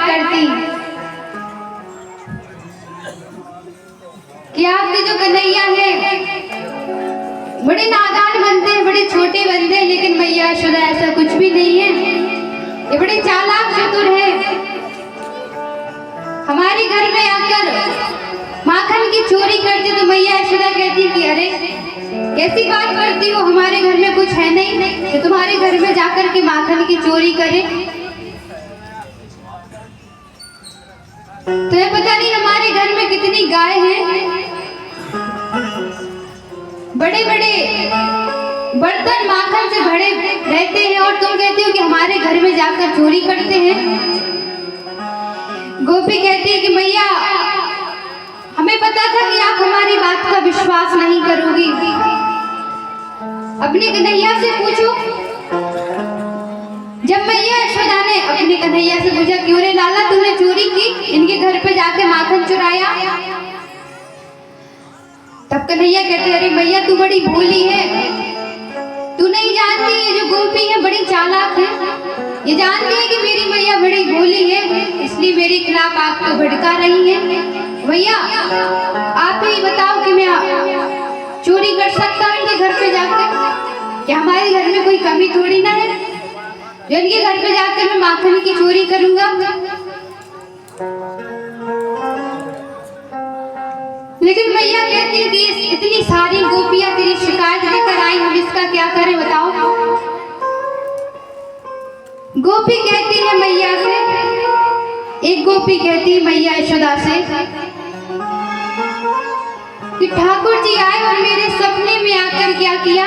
करती कि आपके जो कन्हैया है बड़े नादान बनते हैं, बड़े छोटे बनते हैं, लेकिन मैया यशोदा ऐसा कुछ भी नहीं है। ये बड़े चालाक चतुर है। हमारे घर में आकर माखन की चोरी करते तो मैया यशोदा कहती कि अरे कैसी बात करती हो, हमारे घर में कुछ है नहीं कि तुम्हारे घर में जाकर के माखन की चोरी करे। तुम्हें पता नहीं हमारे घर में कितनी गाय हैं, बड़े बड़े बर्तन माखन से भरे रहते हैं और तुम कहती हो कि हमारे घर में जाकर चोरी करते हैं। गोपी कहती है कि मैया हमें पता था कि आप हमारी बात का विश्वास नहीं करोगी, अपने कन्हैया से पूछो। जब मैया यशोदा ने अपने कन्हैया से पूछा क्यों रे लाला तूने चोरी की, इनके घर पे जाके माखन चुराया, तब कन्हैया कहते अरे मैया तू बड़ी भोली है, तू नहीं जानती ये जो गोपी है बड़ी चालाक है, ये जानती है कि मेरी मैया बड़ी भोली है, इसलिए मेरे खिलाफ आपको भड़का रही है। भैया आप ही बताओ कि मैं चोरी कर सकता हूँ इनके घर पे जाकर, कि हमारे घर में कोई कमी थोड़ी ना है जो इनके घर पे जाकर मैं माखन की चोरी करूंगा। लेकिन मैया कहती है कि इतनी सारी गोपियां तेरी शिकायत लेकर आई, हम इसका क्या करें बताओ। गोपी कहती है मैया से, एक गोपी कहती है मैया यशोदा से कि ठाकुर जी आए और मेरे सपने में आकर क्या किया,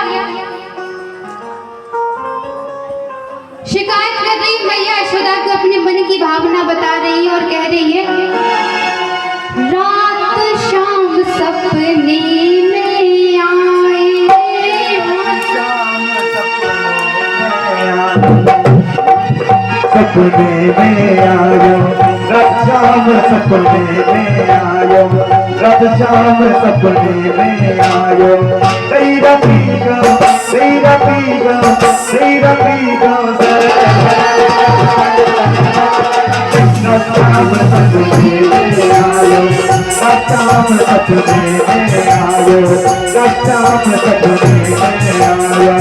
शिकायत कर रही मैया यशोदा को, अपने मन की भावना बता रही है और कह रही है रात शाम सपने में आए, सपने में आयो रात शाम, सपने में आयो रात शाम, सपने में आयो तेरा पीगा तेरा पीगा तेरा पीगा रात शाम सपने में आयो रात शाम, सपने में आयो रात शाम, सपने में आयो।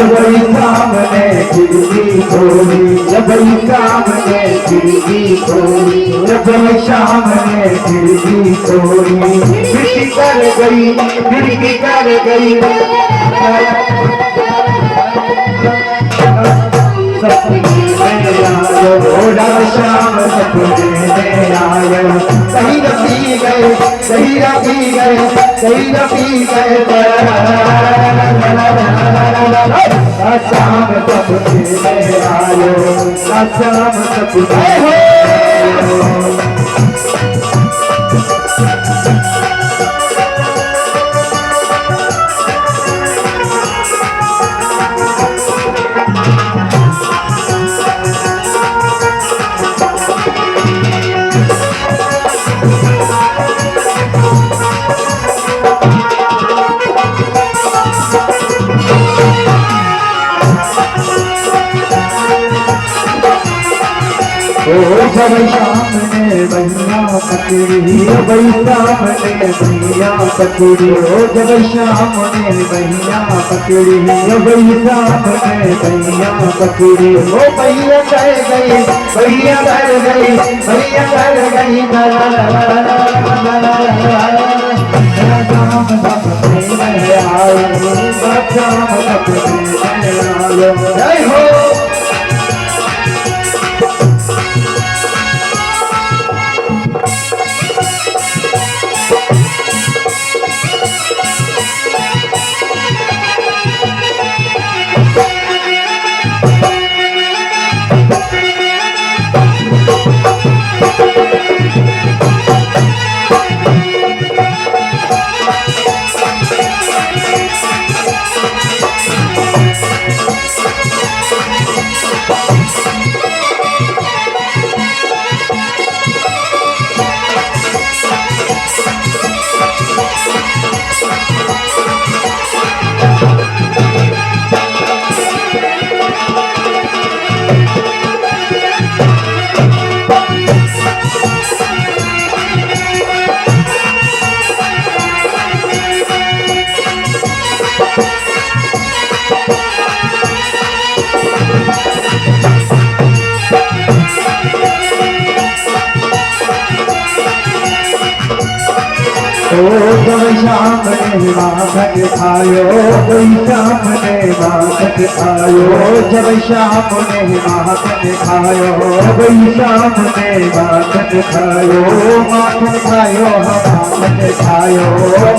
जबई सामने खिड़की खोली, जबई सामने खिड़की खोली, जबई सामने खिड़की खोली, खिड़की कर गई, खिड़की कर गई, सपने में आयो रात शाम, सपने में आयो कहीं रखी गए, कहीं रखी गए, कहीं रखी गए शाम, सपने में आयो शाम, सपने में जबई सामने भैया पकड़ी, जबई सामने भैया पकड़ी, ओ जबई सामने भैया पकड़ी, जबई सामने भैया पकड़ी, ओ भैया कर गई, भैया कर गई, भैया कर गई, शाम सपने में आयो शाम, सपने में आयो जय हो। जब शाम ने माखन खायो कोई शाम ने माखन खायो जब शाम ने माखन खायो कोई शाम ने माखन खायो माखन खायो माखन खायो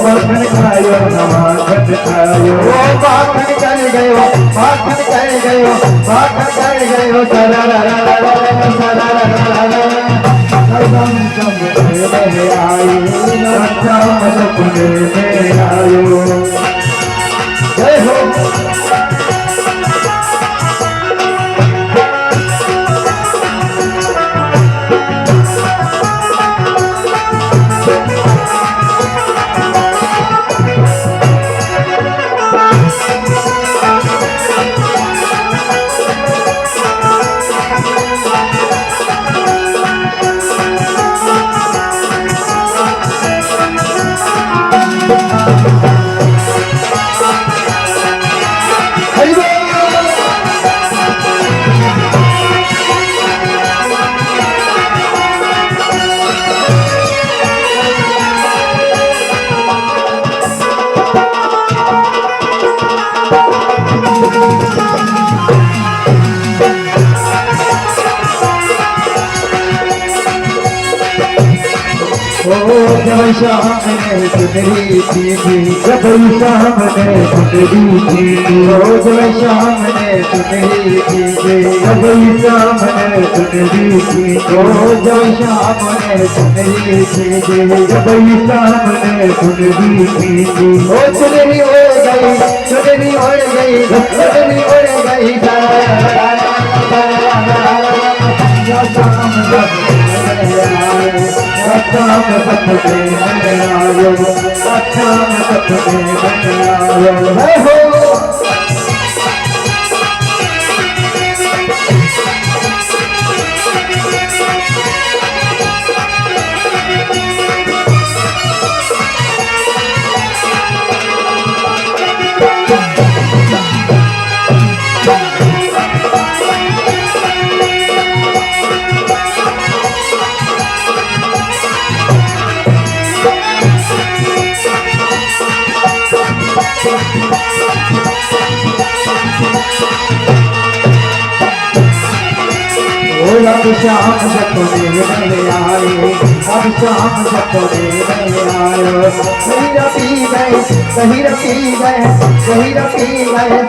माखन खायो माखन खायो माखन कर गयो माखन कर गयो माखन कर गयो सरा रा रा रा रा सरा रा रा रा सदम सपने में आयो सदम सपने में आयो जय हो जब शाम ने सुनरी थी जब शाम ने सुनरी थी जब शाम ने सुनरी थी जब शाम ने सुनरी थी जब शाम ने सुनरी थी जब शाम ने सुनरी थी ओ सुनरी उड़ गई सुनरी उड़ गई सुनरी उड़ गई शाम सपने में आयो शाम सपने में आयो है हो अब शाम सपने में आयो अब शाम सपने में आयो कहीं रखी गए कहीं रखी गए कहीं रखी गए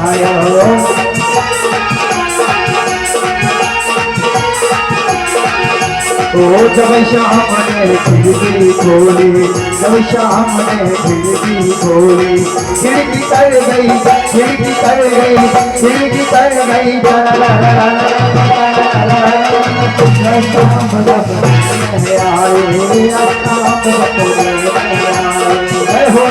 आयो ओ जब शाम ने खिड़की खोली जब शाम ने खिड़की खोली खिड़की कर गई खिड़की कर गई खिड़की कर गई शाम सपने में आए शाम सपने में आए हो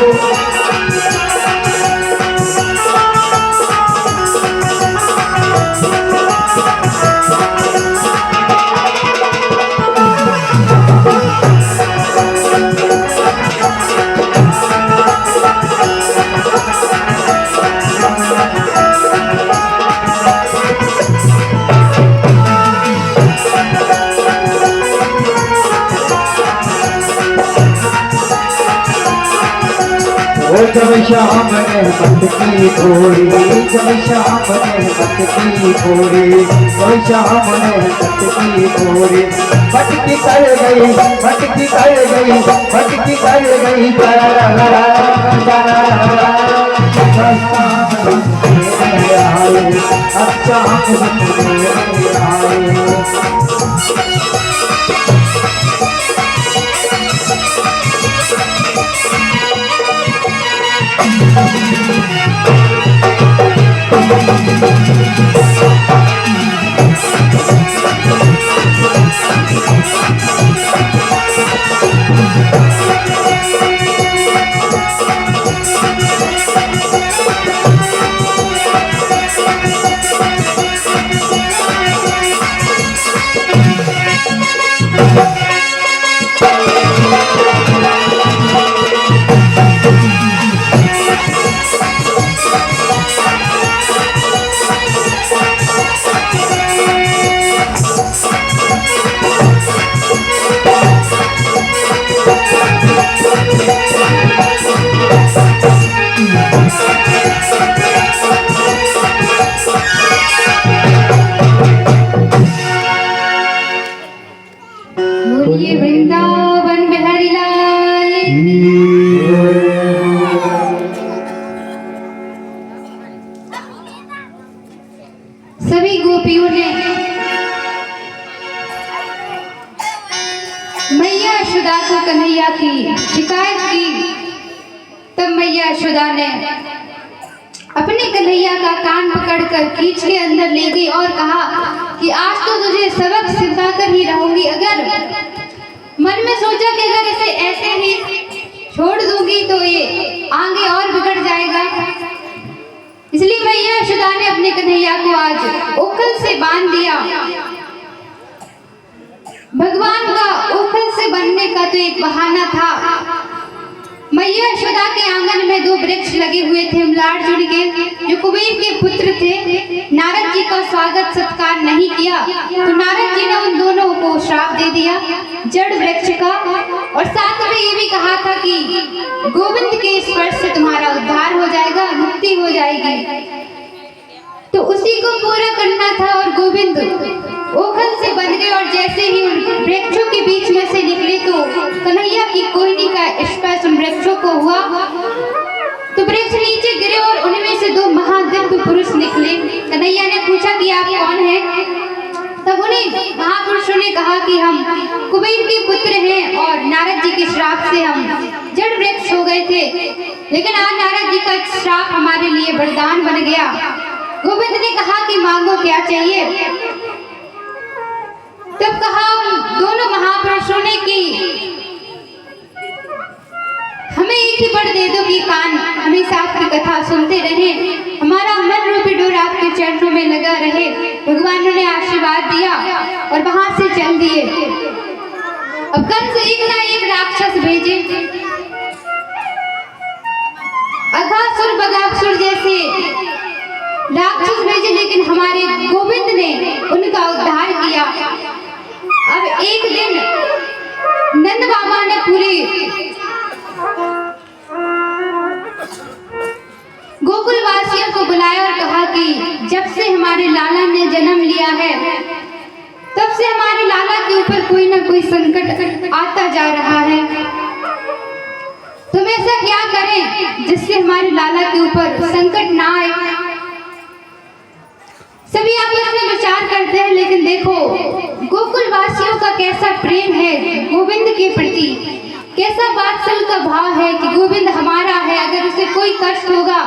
जब शाम ने मटकी फोड़ी जब शाम ने मटकी फोड़ी जब शाम ने मटकी फोड़ी मटकी कर गई मटकी कर गई मटकी कर गई अच्छा सभी गोपियों ने मैया यशोदा को कन्हैया की शिकायत की। तब मैया यशोदा ने अपने कन्हैया का कान पकड़कर खींच के अंदर ले गई और कहा कि आज तो तुझे सबक सिखाकर ही रहूंगी। अगर मन में सोचा कि अगर इसे ऐसे ही छोड़ दूंगी तो ये आगे और बिगड़ जाएगा, इसलिए मैया यशोदा ने अपने कन्हैया को आज ओखल से बांध दिया। भगवान का ओखल से बनने का तो एक बहाना था। मैया यशोदा के आंगन में 2 वृक्ष लगे हुए थे उमलार्जुन के, जो कुबेर के पुत्र थे। नारद जी का स्वागत सत्कार नहीं किया तो नारद जी ने उन दोनों को श्राप दे दिया जड़ वृक्ष का, और साथ में ये भी कहा था कि गोविंद के स्पर्श से तुम्हारा उद्धार हो जाएगा, मुक्ति हो जाएगी। तो उसी को पूरा करना था और गोविंद ओखल से बन गए। और जैसे ही उन वृक्षों के बीच में से निकले तो कन्हैया की कोयनी का स्पर्श उन वृक्षों को हुआ तो वृक्ष नीचे गिरे और उनमें से 2 महादिव्य पुरुष निकले। कन्हैया ने पूछा कि आप कौन हैं? तब उन्हें महापुरुषों ने कहा कि हम कुबेर के पुत्र हैं और नारद जी के श्राप से हम जड़ वृक्ष हो गए थे, लेकिन आज नारद जी का श्राप हमारे लिए वरदान बन गया। गोविंद ने कहा कि मांगो क्या चाहिए? तब कहा दोनों महापुरुषों ने कि हमें एक ही वर दे दो कि कान हमेशा आपकी कथा सुनते रहे, हमारा मन रूपी डोर आपके चरणों में लगा रहे। भगवान ने आशीर्वाद दिया और वहां से चल दिए। अब कंस एक ना एक राक्षस भेजे, अघासुर बगासुर जैसे राक्षस भेजे, लेकिन हमारे गोविंद ने उनका उद्धार किया। अब एक दिन नंद बाबा ने पूरे गोकुल वासियों को बुलाया और कहा कि जब से हमारे लाला ने जन्म लिया है तब से हमारे लाला के ऊपर कोई ना कोई संकट आता जा रहा है। तुम ऐसा क्या करें जिससे हमारे लाला के ऊपर संकट ना आए? सभी आपस में विचार करते हैं, लेकिन देखो गोकुल वासियों का कैसा प्रेम है गोविंद के प्रति, कैसा वात्सल्य का भाव है कि गोविंद हमारा है, अगर उसे कोई कष्ट होगा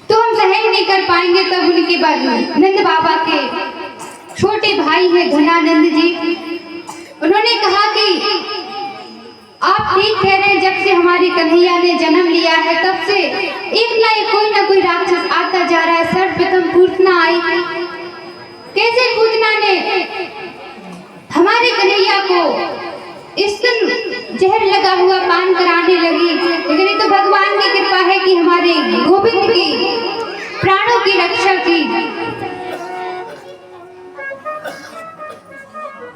तो हम सहन नहीं कर पाएंगे। तब उनके बाद नंद बाबा के छोटे भाई है धनानंद जी, उन्होंने कहा कि आप ठीक कह रहे हैं, जब से हमारी कन्हैया ने जन्म लिया है तब से एक ना कोई राक्षस आता जा रहा है। सर्वप्रथम पूतना आई, कैसे पूतना ने हमारे कन्हैया को स्तन जहर लगा हुआ पान कराने लगी, लेकिन ये तो भगवान की कृपा है कि हमारे गोविंद की प्राणों की रक्षा की।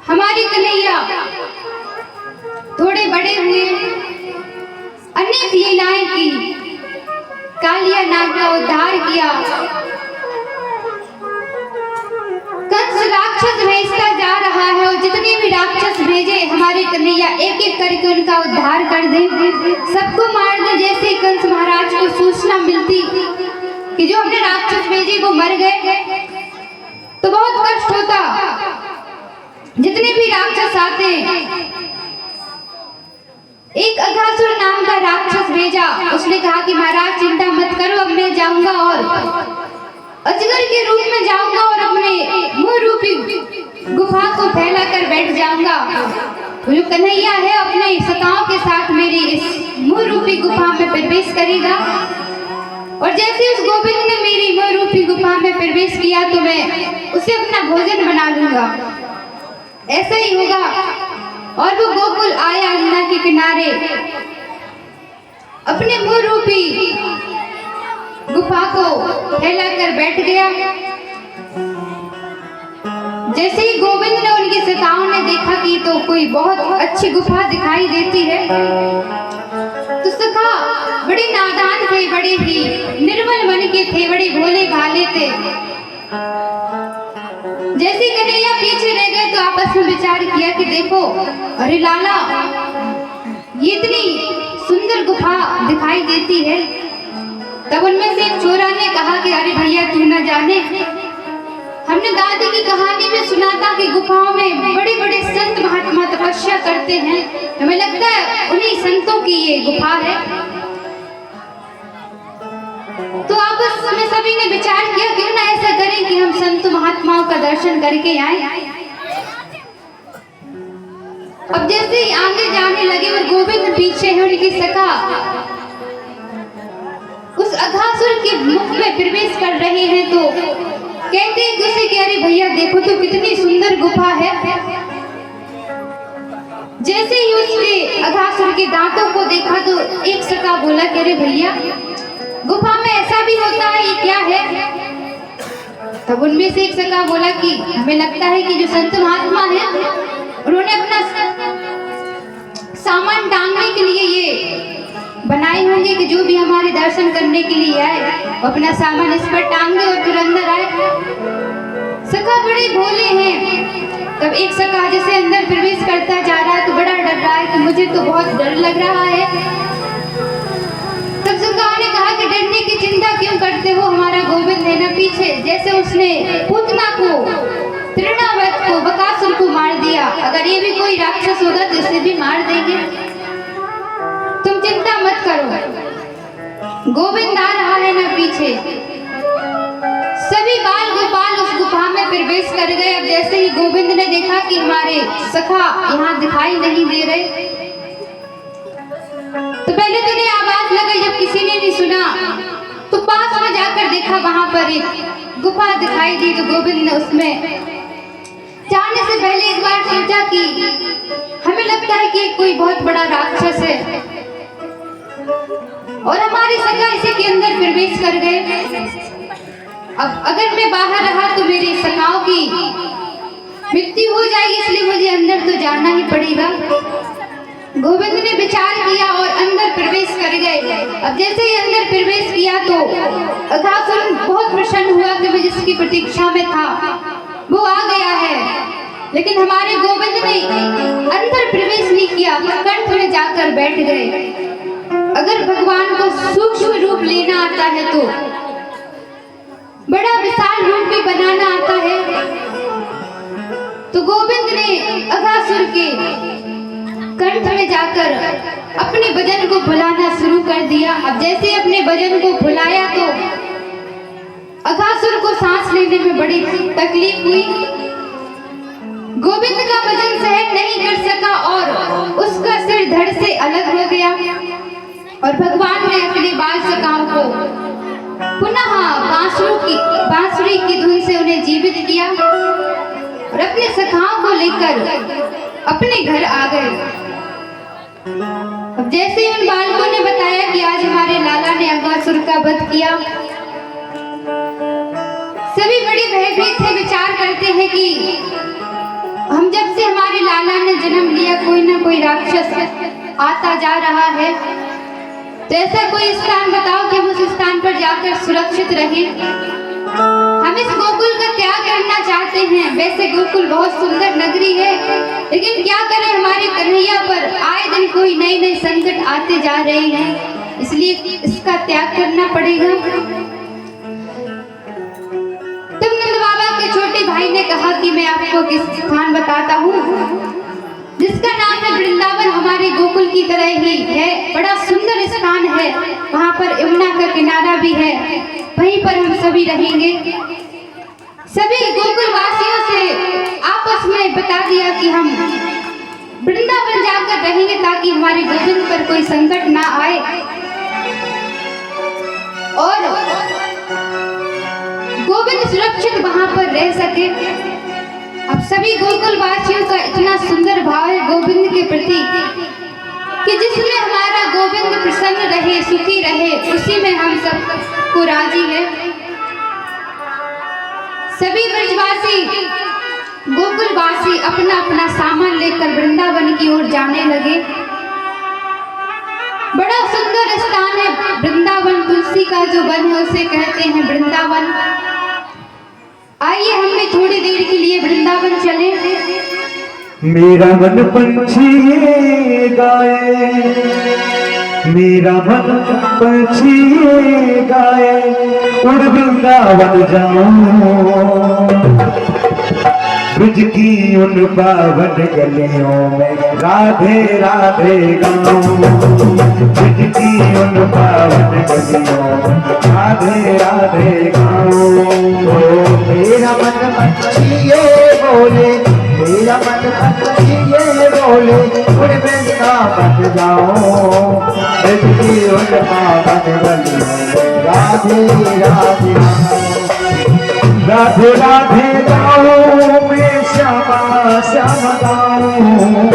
हमारी कन्हैया थोड़े बड़े हुए, अनेक लीलाएं की, कालिया नाग का उद्धार किया। कंस राक्षस भेजता जा रहा है और जितने भी राक्षस भेजे हमारे कन्हैया एक एक करके उनका उद्धार कर दे, सबको मार दे। जैसे कंस महाराज को सूचना मिलती कि जो हमने राक्षस भेजे वो मर गए तो बहुत कष्ट होता। जितने भी राक्षस आते एक अघासुर नाम का राक्षस भेजा, उसने कहा कि महाराज चिंता मत करो, अब मैं जाऊंगा और अजगर के रूप में जाऊंगा और अपने मुंह रूपी गुफा को फैला कर बैठ जाऊंगा। जो कन्हैया है अपने सताओं के साथ मेरी इस मुंह रूपी गुफा में प्रवेश करेगा, और जैसे उस गोविंद ने मेरी मुंह रूपी गुफा में प्रवेश किया तो मैं उसे अपना भोजन बना लूंगा। ऐसा ही होगा। और वो गोकुल आया, यमुना के किनारे अपने मुंह रूपी गुफा को फैलाकर बैठ गया। जैसे ही गोविंद ने उनकी सखाओं ने देखा कि तो कोई बहुत अच्छी गुफा दिखाई देती है, तो सखा बड़े नादान थे, बड़े ही निर्मल मन के थे, बड़े भोले भाले थे। जैसे कन्हैया पीछे रह गए तो आपस में विचार किया कि देखो, अरे लाला ये इतनी सुंदर गुफा दिखाई देती है। तब उनमें से एक चोरा ने कहा कि अरे भैया तू न जाने, हमने दादी की कहानी में सुना था कि गुफाओं में बड़े बड़े संत महात्मा तपस्या करते हैं, हमें लगता है उन्हीं संतों की ये गुफा है। तो आपस में सभी ने विचार किया क्यों ना ऐसा करें कि हम संत महात्माओं का दर्शन करके आए। अब जैसे ही आगे जाने लगे और गोविंद पीछे है, उनकी सखा उस अघासुर के मुख में प्रवेश कर रहे हैं तो कहते हैं दूसरे कि अरे भैया देखो तो कितनी सुंदर गुफा है। जैसे ही उसने अघासुर के दांतों को देखा तो एक सखा बोला कि अरे भैया गुफा में ऐसा भी होता है, ये क्या है? तब उनमें से एक सखा बोला कि हमें लगता है कि जो संत महात्मा है उन्होंने अपना सामान टांगने के लिए ये बनाए होंगे कि जो भी हमारे दर्शन करने के लिए आए वो अपना सामान इस पर टांग दे और फिर अंदर आए। सखा बड़े भोले हैं। तब एक सखा जैसे अंदर प्रवेश करता जा रहा है तो बड़ा डर रहा है कि मुझे तो बहुत डर लग रहा है। तब सखा ने कहा कि डरने की चिंता क्यों करते हो, हमारा गोविंद है ना पीछे। जैसे उसने पूतना को, तृणावत को, बकासुर को मार दिया, अगर ये भी कोई राक्षस होगा तो इसे भी मार देंगे, तुम चिंता मत करो, गोविंद आ रहा है ना पीछे। सभी बाल गोपाल उस गुफा में प्रवेश कर गए। अब जैसे ही गोविंद ने देखा कि हमारे सखा यहाँ दिखाई नहीं दे रहे तो पहले तो ये आवाज लगाई, जब किसी ने नहीं सुना तो पास में जाकर देखा वहां पर एक गुफा दिखाई दी। तो गोविंद ने उसमें जाने से पहले एक बार सोचा कि हमें लगता है कि कोई बहुत बड़ा राक्षस है और हमारी सखा इसी के अंदर प्रवेश कर गए। अब अगर मैं बाहर रहा तो मेरी सखाओं की मृत्यु हो जाएगी, इसलिए मुझे अंदर तो जाना ही पड़ेगा। गोविंद ने विचार किया और अंदर प्रवेश कर गए। अब जैसे ही अंदर प्रवेश किया तो अघासुर बहुत प्रसन्न हुआ कि मैं जिसकी प्रतीक्षा में था वो आ गया है, लेकिन हमारे गोविंद ने अंदर प्रवेश नहीं किया, कंठ में जाकर बैठ गए। अगर भगवान को सूक्ष्म रूप लेना आता है तो बड़ा विशाल रूप भी बनाना आता है। तो गोविंद ने अघासुर के कंठ में जाकर अपने भजन को भुलाना शुरू कर दिया। अब जैसे अपने भजन को भुलाया तो अघासुर को सांस लेने में बड़ी तकलीफ हुई। गोविंद का भजन सहन नहीं कर सका और उसका सिर धड़ से अलग हो गया और भगवान ने अपने बाल सखाओं को पुनः बांसुरी की धुन से उन्हें जीवित किया और अपने सखाओं को लेकर अपने घर आ गए। अब जैसे उन बालकों ने बताया कि आज हमारे लाला ने अघासुर का वध किया, सभी बड़ी भयभीत थे, विचार करते हैं कि हम जब से हमारे लाला ने जन्म लिया कोई ना कोई राक्षस आता जा रहा है, तो ऐसा कोई स्थान बताओ कि हम उस स्थान पर जाकर सुरक्षित रहें। हम इस गोकुल का त्याग करना चाहते हैं। वैसे गोकुल बहुत सुंदर नगरी है, लेकिन क्या करें, हमारे कन्हैया पर आए दिन कोई नए नए संकट आते जा रहे हैं, इसलिए इसका त्याग करना पड़ेगा। तब नंद बाबा के छोटे भाई ने कहा कि मैं आपको किस स्थान बताता हूँ जिसका नाम है वृंदावन, हमारे गोकुल की तरह ही है, बड़ा सुंदर स्थान है, वहाँ पर यमुना का किनारा भी है, वहीं पर हम सभी रहेंगे। सभी गोकुल वासियों से आपस में बता दिया कि हम वृंदावन जाकर रहेंगे ताकि हमारे गोविंद पर कोई संकट ना आए और गोविंद सुरक्षित वहाँ पर रह सके। अब सभी गोकुल वासियों का इतना सुंदर भाव है गोविंद के प्रति कि जिसमें हमारा गोविंद प्रसन्न रहे, सुखी रहे, उसी में हम सब को राजी है। सभी ब्रजवासी गोकुलवासी अपना अपना सामान लेकर वृंदावन की ओर जाने लगे। बड़ा सुंदर स्थान है वृंदावन, तुलसी का जो वन है उसे कहते हैं वृंदावन। आइए हम भी थोड़ी देर के लिए वृंदावन चले। मेरा मन पंछी गाए मेरा मन पंछी गाए उड़ वृंदावन जाऊं, ब्रज की उन पावन गलियों में राधे राधे गाऊं, ब्रज की उन पावन गलियों में राधे राधे गाऊं। मेरा मन पंछी ये बोले, मेरा मन पंछी ये बोले उड़ वृंदावन जाऊं, ब्रज की उन पावन गलियों में राधे राधे राधे राधे गाऊं मैं श्यामा श्याम गाऊं,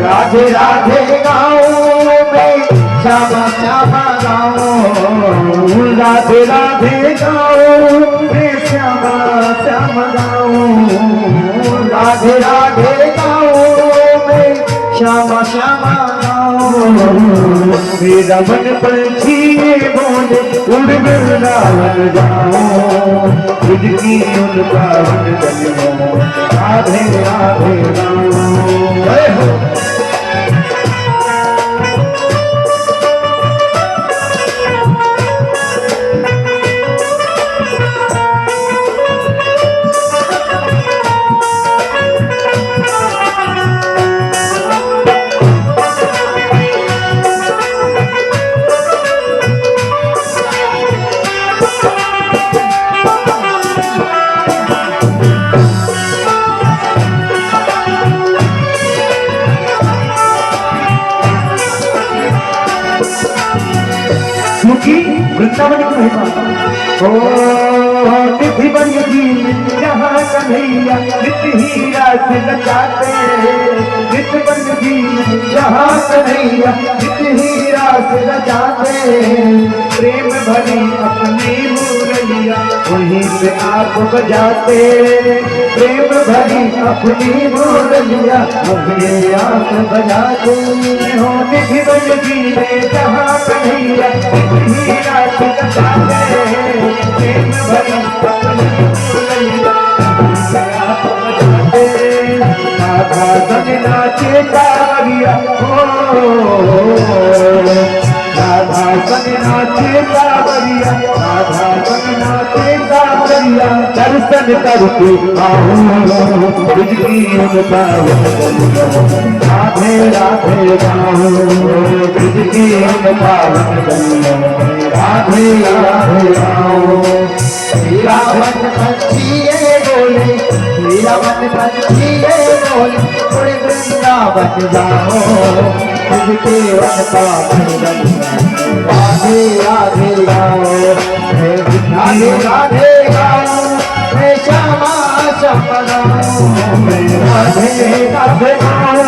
राधे राधे गाऊं मैं श्यामा श्याम गाऊं, राधे राधे गाऊं मैं श्यामा श्याम गाऊं, राधे राधे गाऊं मैं श्यामा श्याम गाऊं। मेरा मन पंछी बोले उड़ वृंदावन जाऊं, ब्रज की उन पावन गलियों में राधे राधे गाऊं। जय हो। क्योंकि वृंदावन की महिमा ओ निधि बन जी जहाँ कन्हैया नित्य हीरा से लगाते, नित्य बन जी जहाँ कन्हैया नित्य हीरा से लगाते, प्रेम भरी अपनी मुरलिया वहीं पे आप बजाते, प्रेम भरी अपनी मुरलिया वहीं आप बजाते हो। निधि बन जी जहाँ कन्हैया हीरा से लगाते, प्रेम भरी अपनी मुरलिया आप बजाते, राधा संग नाचे कावरिया हो, राधा संग नाचे कावरिया, राधा संग नाचे कावरिया, दर्शन करके आऊं ब्रज की उन पावन गलियों, राधे राधे गाऊं ब्रज की उन पावन गलियों, राधे राधे गाऊं। मेरा मन पंछी ये बोले, मेरा मन पंछी ये बोले उड़ वृंदावन जाओ, ब्रज की उन पावन गलियों, राधे राधे गाओ, राधे राधे गाओ मैं श्यामा श्याम गाऊं, मैं राधे राधे गाऊं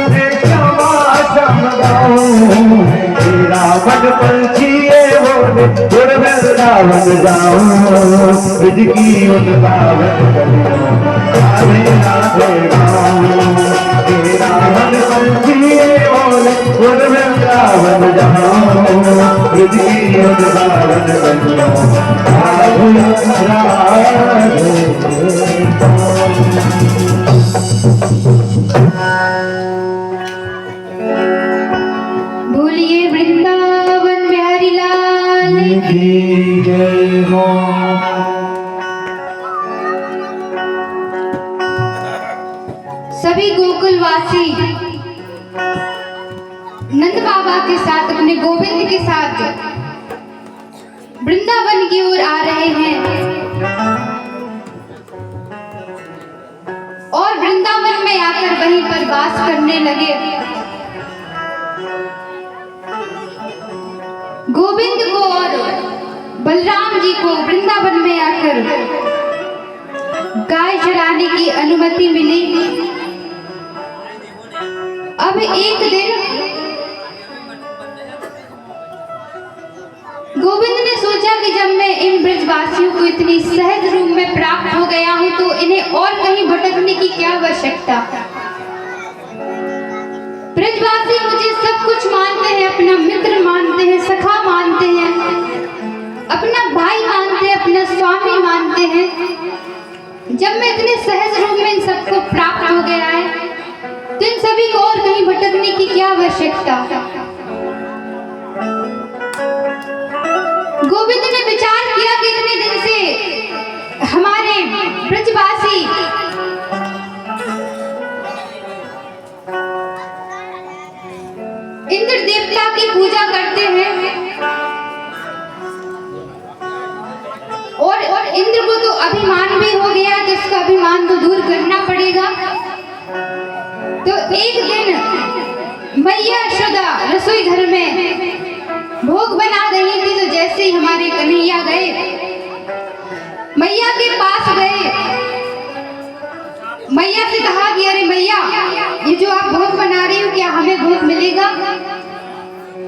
मैं श्यामा श्याम गाऊं। मेरा मन पंछी ये बोले उड़ वृंदावन जाऊं, ब्रज की उन पावन गलियों, राधे राधे गाऊं। मेरा मन पंछी ये बोले उड़ वृंदावन जाऊं, ब्रज की उन पावन गलियों, राधे राधे बोलिए वृंदावन बिहारी लाल की जय हो। सभी गोकुलवासी नंद बाबा के साथ अपने गोविंद के साथ वृंदावन की ओर आ रहे हैं और वृंदावन में आकर वहीं पर वास करने लगे। गोविंद को और बलराम जी को वृंदावन में आकर गाय चराने की अनुमति मिली। अब एक दिन गोविंद ने सोचा कि जब मैं इन ब्रजवासियों को इतनी सहज रूप में प्राप्त हो गया हूं तो इन्हें और कहीं भटकने की क्या आवश्यकता। ब्रजवासी मुझे सब कुछ मानते हैं, अपना मित्र मानते हैं, सखा मानते हैं, अपना भाई मानते हैं, अपना स्वामी मानते हैं। जब मैं इतने सहज रूप में इन सबको प्राप्त हो गया है तो इन सभी को और कहीं भटकने की क्या आवश्यकता। गोविंद ने विचार किया कि इतने दिन से हमारे ब्रजवासी इंद्र देवता की पूजा करते हैं और इंद्र को तो अभिमान भी हो गया, तो उसका अभिमान तो दूर करना पड़ेगा। तो एक दिन मैया यशोदा रसोई घर में भोग बना रही थी, तो जैसे ही हमारे कन्हैया गए, मैया के पास गए, मैया से कहा कि अरे मैया, ये जो आप भोग बना रही हो क्या हमें भोग मिलेगा?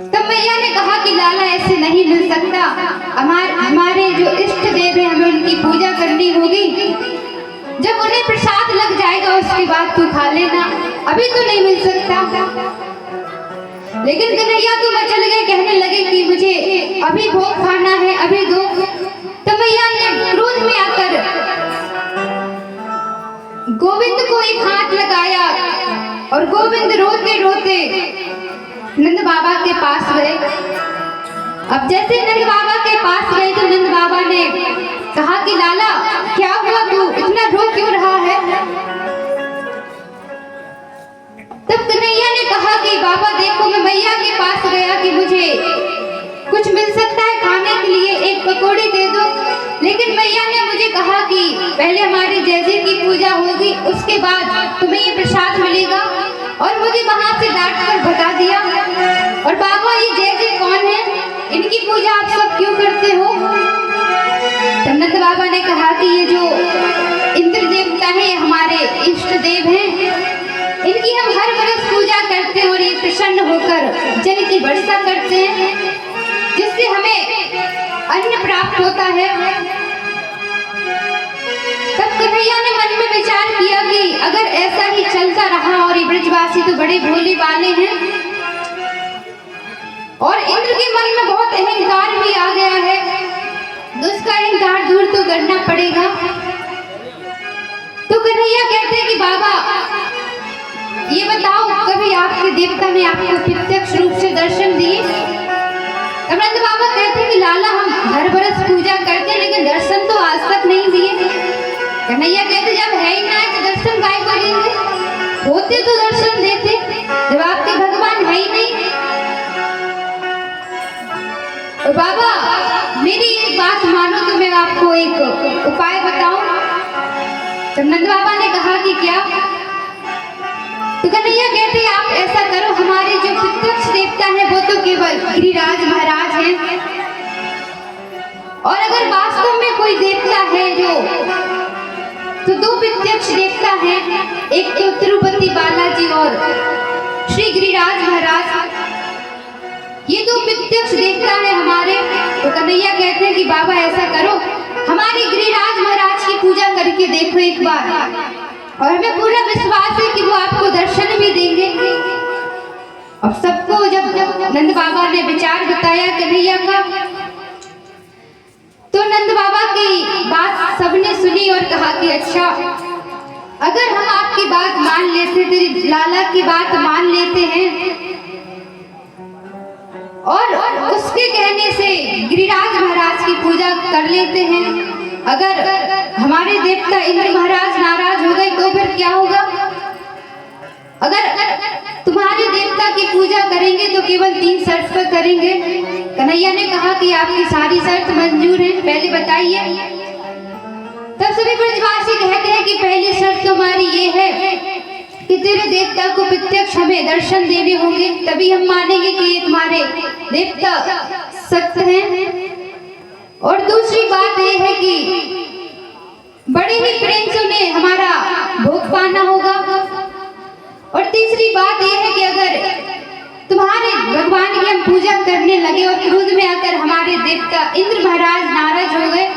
तब मैया ने कहा कि लाला ऐसे नहीं मिल सकता, हमारे जो इष्ट देव है हमें उनकी पूजा करनी होगी, जब उन्हें प्रसाद लग जाएगा उसके बाद तू खा लेना, अभी तो नहीं मिल सकता। लेकिन कन्हैया तो मचल गए, कहने लगे कि मुझे अभी भोग खाना है, अभी दो। तो मैया ने क्रोध में आकर गोविंद को एक हाथ लगाया और गोविंद रोते रोते नंद बाबा के पास गए। अब जैसे नंद बाबा के पास गए तो नंद बाबा ने कहा कि लाला क्या हुआ, तू इतना रो क्यों रहा है? तब कन्हैया ने कहा कि बाबा देखो, मैं मैया के पास गया कि मुझे कुछ मिल सकता है खाने के लिए, एक पकौड़ी दे दो, लेकिन मैया ने मुझे कहा कि पहले हमारी जय की पूजा होगी, उसके बाद तुम्हें ये प्रसाद मिलेगा, और मुझे वहां से डांट कर भगा दिया। और बाबा ये जय कौन है, इनकी पूजा आप सब क्यों करते हो? तब नंद बाबा ने कहा कि ये जो इंद्र देवता है हमारे इष्ट देव हैं, इनकी हम हर बरस पूजा करते हैं और ये प्रसन्न होकर जल की वर्षा करते हैं, जिससे हमें अन्न प्राप्त होता है। तब कन्हैया ने मन में विचार किया कि अगर ऐसा ही चलता रहा, और ये ब्रजवासी तो बड़े भोले वाले हैं, और इंद्र के मन में बहुत अहंकार भी आ गया है, तो उसका अहंकार दूर तो करना पड़ेगा। तो कन्हैया कहते हैं कि बाबा ये बताओ, कभी आपके देवता ने आपको प्रत्यक्ष रूप से दर्शन दिए? तब नंद बाबा कहते हैं कि लाला हम हर बरस पूजा करते हैं, लेकिन दर्शन तो आज तक नहीं दिए। कन्हैया कहते जब है ही ना है तो दर्शन गाय को देंगे, होते तो दर्शन देते, जब आपके भगवान है ही नहीं। और बाबा मेरी एक बात मानो तो मैं आपको एक उपाय बताऊं। तब नंद बाबा ने कहा कि क्या? तो कन्हैया कहते हैं आप ऐसा करो, हमारे जो प्रत्यक्ष देवता है वो तो केवल गिरिराज महाराज हैं, और अगर वास्तव में कोई देवता है तो दो प्रत्यक्ष देवता हैं, एक तो तिरुपति बालाजी और श्री गिरिराज महाराज, ये दो प्रत्यक्ष देवता है हमारे। तो कन्हैया कहते हैं कि बाबा ऐसा करो, हमारे गिरिराज महाराज की पूजा करके देखो एक बार, और हमें पूरा विश्वास है कि वो आपको दर्शन भी देंगे। अब सबको जब नंद बाबा ने विचार बताया कन्हैया का, तो नंद बाबा की बात सबने सुनी और कहा कि अच्छा, अगर हम आपकी बात मान लेते, तेरी लाला की बात मान लेते हैं, और उसके कहने से गिरिराज महाराज की पूजा कर लेते हैं, अगर हमारे देवता इंद्र महाराज नाराज हो गए तो फिर क्या होगा? अगर तुम्हारे देवता की पूजा करेंगे तो केवल 3 शर्त पर करेंगे। कन्हैया ने कहा कि आपकी सारी शर्त मंजूर है, पहले बताइए। तब सभी ब्रजवासी कहते हैं कि पहली शर्त तो हमारी ये है कि तेरे देवता को प्रत्यक्ष हमें दर्शन देने होंगे, तभी हम मानेंगे कि ये तुम्हारे देवता सत्य हैं। और दूसरी बात यह है कि बड़े ही प्रेम से उन्हें हमारा भोग पाना होगा। और तीसरी बात यह है कि अगर तुम्हारे भगवान की हम पूजा करने लगे और क्रोध में आकर हमारे देवता इंद्र महाराज नाराज हो गए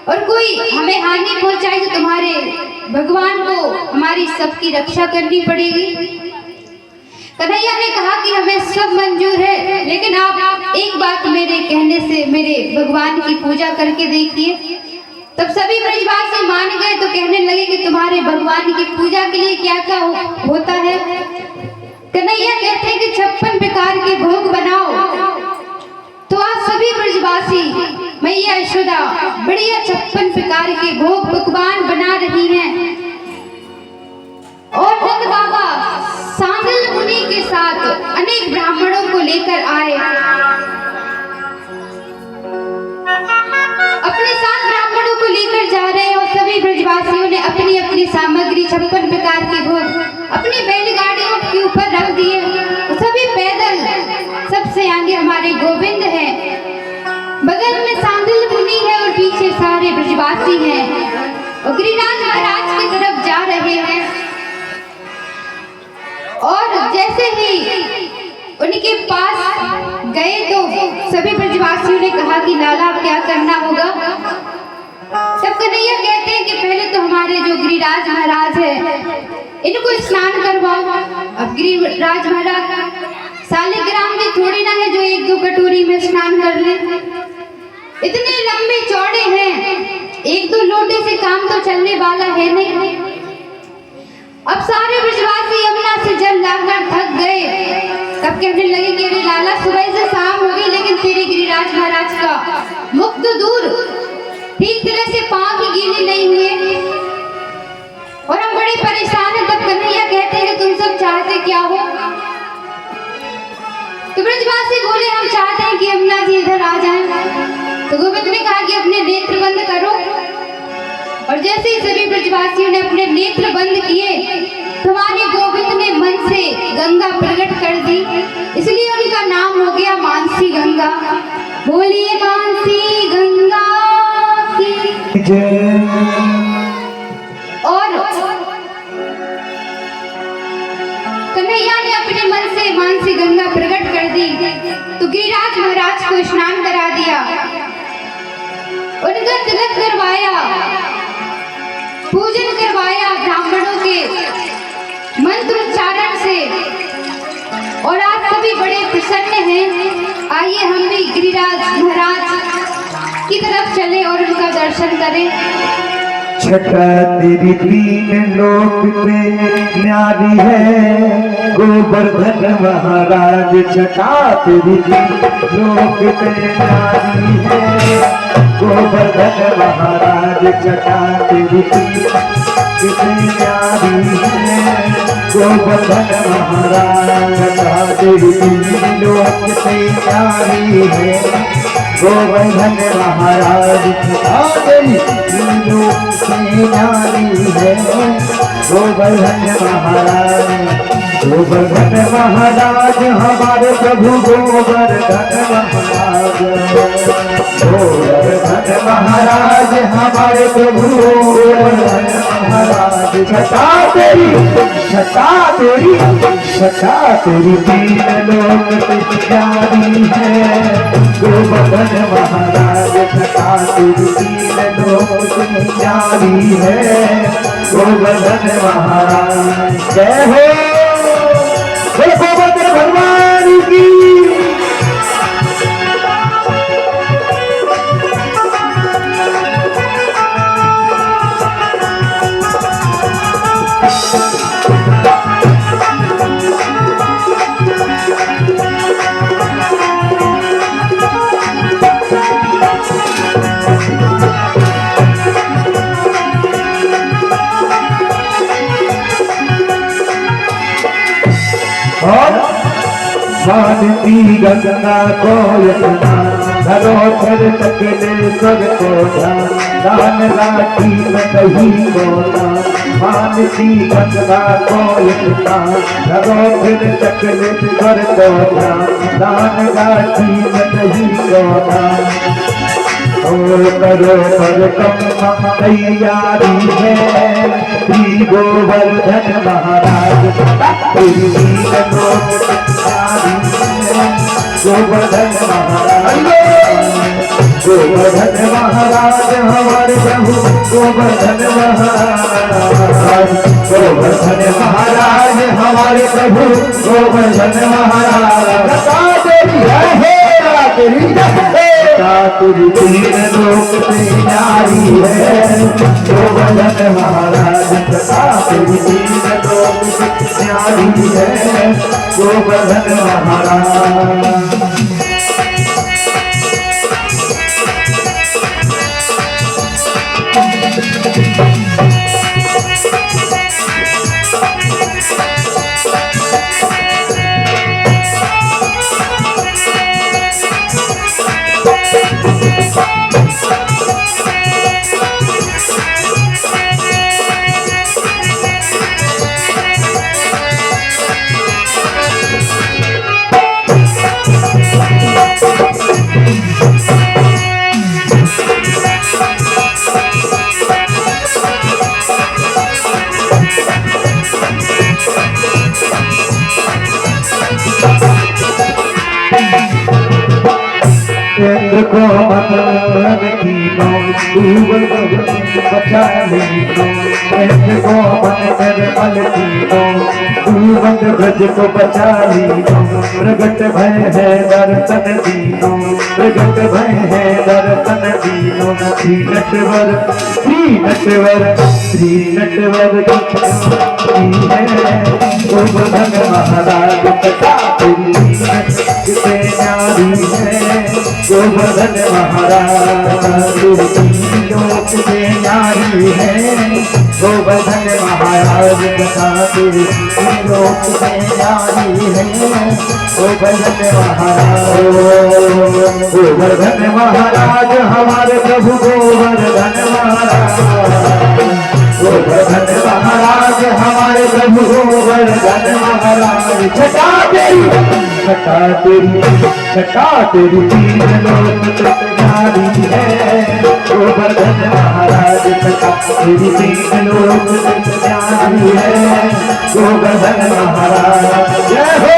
और कोई हमें हानि पहुंचाए, तो तुम्हारे भगवान को हमारी सबकी रक्षा करनी पड़ेगी। कन्हैया ने कहा कि हमें सब मंजूर है, लेकिन आप एक बात मेरे कहने से मेरे भगवान की पूजा करके देखिए। तब सभी ब्रजवासी मान गए, तो कहने लगे कि तुम्हारे भगवान की पूजा के लिए क्या क्या होता है। कन्हैया कहते हैं कि 56 प्रकार के भोग बनाओ तो आज सभी ब्रजवासी मैया यशोदा बढ़िया 56 प्रकार के भोग पकवान बना रही हैं और नंद बाबा सांदल मुनि के साथ अनेक ब्राह्मणों को लेकर आए। अपने साथ ब्राह्मणों को लेकर जा रहे हैं और सभी ब्रजवासियों ने अपनी अपनी सामग्री 56 प्रकार के भोग अपनी बैलगाड़ियों के ऊपर रख दिए। सभी पैदल, सबसे आगे हमारे गोविंद हैं, बगल में सांदल मुनि है और पीछे सारे ब्रजवासी हैं और गिरिराज महाराज की तरफ जा रहे हैं। और जैसे ही उनके पास गए तो सभी ब्रजवासियों ने कहा कि लाला क्या करना होगा। तब कन्हैया कहते हैं कि पहले तो हमारे जो गिरिराज महाराज है इनको स्नान करवाओ। अब गिरिराज महाराज सालिग्राम भी थोड़ी ना है जो 1-2 कटोरी में स्नान कर ले, इतने लंबे चौड़े हैं, 1-2 लोटे से काम तो चलने वाला है नहीं। अब सारे ब्रजवासी यमुना से जल लाकर थक गए। तब कहने लगे कि अरे लाला सुबह से शाम हो गई लेकिन तेरे गिरिराज महाराज का मुख तो दूर ठीक तरह से पांव ही गीले नहीं हुए और हम बड़े परेशान हैं। तब कन्हैया कहते हैं कि तुम सब चाहते क्या हो। तो ब्रजवासी बोले हम चाहते हैं कि यमुना जी इधर आ जाएं। तो गोविंद ने कहा कि अपने नेत्र बंद करो और जैसे ही सभी ब्रजवासियों ने अपने नेत्र बंद किए तो हमारे गोविंद ने मन से गंगा प्रकट कर दी, इसलिए उनका नाम हो गया मानसी गंगा। बोलिए मानसी गंगा की जय। और कन्हैया ने अपने मन से मानसी गंगा प्रकट कर दी तो गिरिराज महाराज को स्नान करा दिया, उनका तिलक करवाया, पूजन करवाया ब्राह्मणों के मंत्र उच्चारण से और आज सभी बड़े प्रसन्न हैं। आइए हम भी गिरिराज महाराज की तरफ चले और उनका दर्शन करें। छठा तेरी 3 लोक पे न्यारी है गोवर्धन महाराज। छठा तेरी 3 लोक पे न्यारी है गोवर्धन महाराज। छठा तेरी 3 न्यारी है गोवर्धन महाराज। छठा तेरी 3 लोक पे न्यारी है गोवर्धन महाराज। छठा तेरी 3 लोक पे न्यारी है गोवर्धन महाराज। गोवर्धन महाराज हमारे प्रभु गोवर्धन महाराज। गोवर्धन महाराज हमारे प्रभु गोवर्धन महाराज। छठा तेरी 3 लोक पे न्यारी है गोवर्धन महाराज। छठा तेरी 3 लोक पे न्यारी है गोवर्धन महाराज। जय हो गोवर्धन भगवान की। मानती गंगा को यमुना धरोहर चकले स्वर्ग को दान लाठी में कहीं कोना। मानती गंगा को यमुना धरोहर चकले स्वर्ग को दान लाठी में कहीं कोना। और करो पर कम तैयारी है श्री गोवर्धन महाराज। तेरी 3 लोक गोवर्धन महाराज। गोवर्धन महाराज हमारे प्रभु गोवर्धन महाराज। गोवर्धन महाराज हमारे प्रभु गोवर्धन महाराज। तेरी 3 लोक पे न्यारी है गोवर्धन महाराज। तेरी 3 लोक पे न्यारी है गोवर्धन महाराज। इंद्र को मन कीनो तू बचा लीनो इंद्र को मन निर्मल कीनो तू बंद ब्रज को बचा लीनो प्रगट भय है दर्शन दीनो प्रगट भय है दर्शन दीनो श्री नटवर श्री नटवर श्री नटवर है गोवर्धन महाराज कथा किसे न्यारी है गोवर्धन महाराज लोक के न्यारी है गोवर्धन महाराज कथा लोक के न्यारी है गोवर्धन महाराज गोवर्धन महाराज हमारे प्रभु गोवर्धन महाराज गोवर्धन महाराज हमारे प्रभु गोवर्धन महाराज छटा तेरी तीन लोक न्यारी है गोवर्धन महाराज छटा तेरी तीन लोक न्यारी है गोवर्धन महाराज जय हो।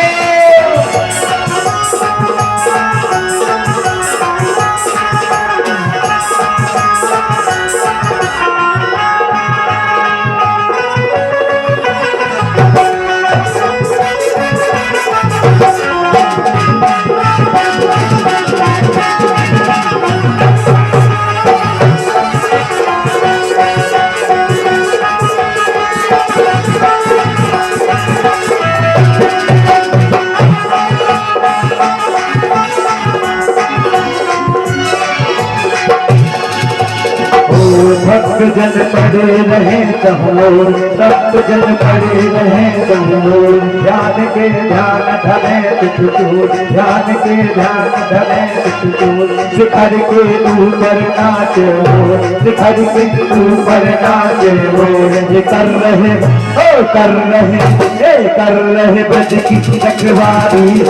भक्त जन पड़े रहे चहोर भक्त जन पड़े रहे चहोर ध्यान के ध्यान धने तुझोर ध्यान के ध्यान धने तुझोर शिखर के ऊपर नाच हो शिखर के ऊपर नाच हो ये कर रहे ब्रज की रखवारी